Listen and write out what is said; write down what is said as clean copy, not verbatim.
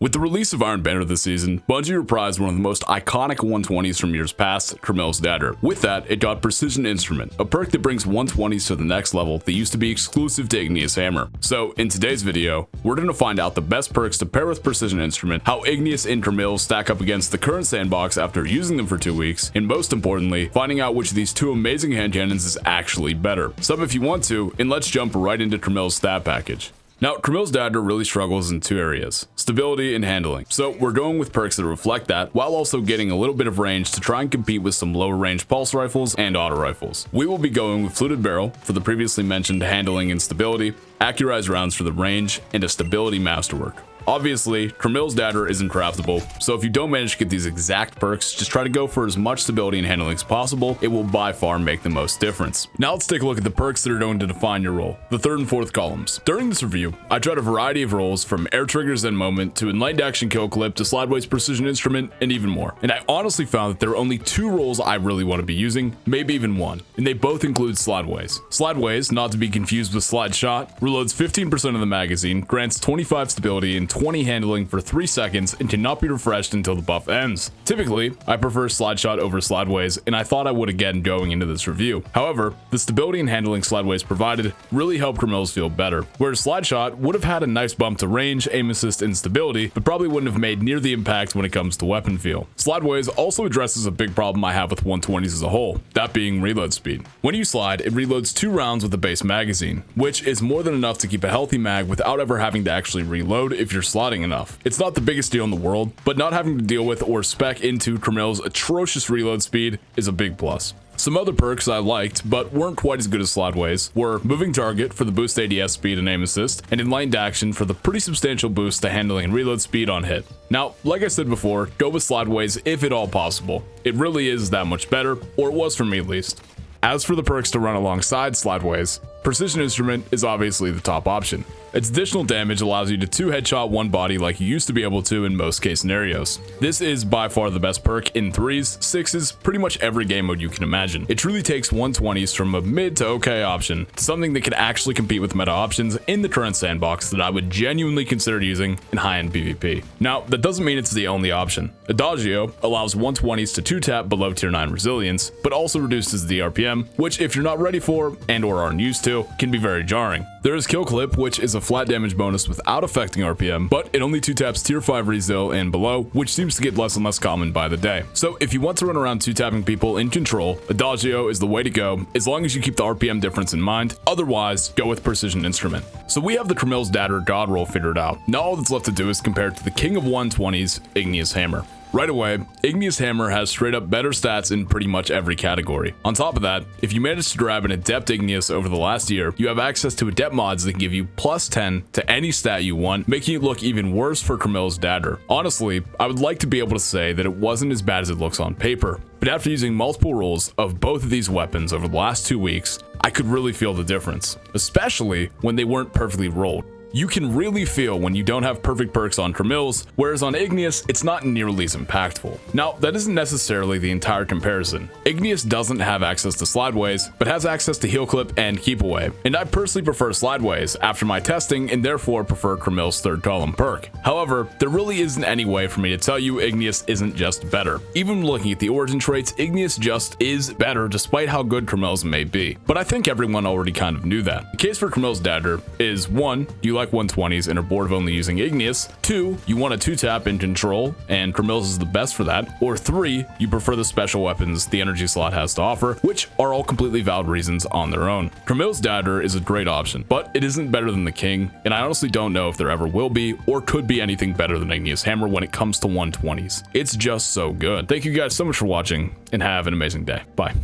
With the release of Iron Banner this season, Bungie reprised one of the most iconic 120s from years past, Crimil's Dagger. With that, it got Precision Instrument, a perk that brings 120s to the next level that used to be exclusive to Igneous Hammer. So, in today's video, we're going to find out the best perks to pair with Precision Instrument, how Igneous and Crimil stack up against the current sandbox after using them for 2 weeks, and most importantly, finding out which of these two amazing hand cannons is actually better. Sub if you want to, and let's jump right into Crimil's stat package. Now, Crimil's Dagger really struggles in two areas, stability and handling. So we're going with perks that reflect that, while also getting a little bit of range to try and compete with some lower range pulse rifles and auto rifles. We will be going with Fluted Barrel for the previously mentioned handling and stability, Accurized rounds for the range, and a stability masterwork. Obviously, Crimil's Dagger isn't craftable, so if you don't manage to get these exact perks, just try to go for as much stability and handling as possible. It will by far make the most difference. Now let's take a look at the perks that are going to define your role, the third and fourth columns. During this review, I tried a variety of roles from Air Triggers and Moment to Enlightened Action Kill Clip to Slideways Precision Instrument and even more. And I honestly found that there are only two roles I really want to be using, maybe even one, and they both include Slideways. Slideways, not to be confused with Slide Shot, reloads 15% of the magazine, grants 25 stability and 20 handling for 3 seconds and cannot be refreshed until the buff ends. Typically, I prefer Slide Shot over Slideways, and I thought I would again going into this review. However, the stability and handling Slideways provided really helped Crimil's feel better, whereas Slide Shot would have had a nice bump to range, aim assist, and stability, but probably wouldn't have made near the impact when it comes to weapon feel. Slideways also addresses a big problem I have with 120s as a whole, that being reload speed. When you slide, it reloads 2 rounds with the base magazine, which is more than enough to keep a healthy mag without ever having to actually reload if you're slotting enough. It's not the biggest deal in the world, but not having to deal with or spec into Crimil's atrocious reload speed is a big plus. Some other perks I liked, but weren't quite as good as Slideways, were Moving Target for the boost ADS speed and aim assist, and Enlightened Action for the pretty substantial boost to handling and reload speed on hit. Now, like I said before, go with Slideways if at all possible. It really is that much better, or it was for me at least. As for the perks to run alongside Slideways, Precision Instrument is obviously the top option. Its additional damage allows you to 2-headshot one body like you used to be able to in most case scenarios. This is by far the best perk in 3s, 6s, pretty much every game mode you can imagine. It truly takes 120s from a mid to okay option to something that can actually compete with meta options in the current sandbox that I would genuinely consider using in high-end PvP. Now, that doesn't mean it's the only option. Adagio allows 120s to 2-tap below tier 9 resilience, but also reduces the RPM, which if you're not ready for and or aren't used to, can be very jarring. There is Kill Clip, which is a flat damage bonus without affecting RPM, but it only 2-taps tier 5 resil and below, which seems to get less and less common by the day. So if you want to run around 2-tapping people in control, Adagio is the way to go, as long as you keep the RPM difference in mind. Otherwise, go with Precision Instrument. So we have the Crimil's Dagger god roll figured out. Now all that's left to do is compare it to the king of 120s, Igneous Hammer. Right away, Igneous Hammer has straight up better stats in pretty much every category. On top of that, if you manage to grab an Adept Igneous over the last year, you have access to Adept mods that give you plus 10 to any stat you want, making it look even worse for Crimil's Dagger. Honestly, I would like to be able to say that it wasn't as bad as it looks on paper, but after using multiple rolls of both of these weapons over the last 2 weeks, I could really feel the difference, especially when they weren't perfectly rolled. You can really feel when you don't have perfect perks on Crimil's, whereas on Igneous, it's not nearly as impactful. Now, that isn't necessarily the entire comparison. Igneous doesn't have access to Slideways, but has access to Heal Clip and Keep Away, and I personally prefer Slideways after my testing and therefore prefer Crimil's third column perk. However, there really isn't any way for me to tell you Igneous isn't just better. Even looking at the origin traits, Igneous just is better despite how good Crimil's may be. But I think everyone already kind of knew that. The case for Crimil's Dagger is 1, you like 120s and are bored of only using Igneous, 2, you want a 2-tap in control and Crimil's is the best for that, or 3, you prefer the special weapons the energy slot has to offer, which are all completely valid reasons on their own. Crimil's Dagger is a great option, but it isn't better than the king, and I honestly don't know if there ever will be or could be anything better than Igneous Hammer when it comes to 120s. It's just so good. Thank you guys so much for watching and have an amazing day. Bye.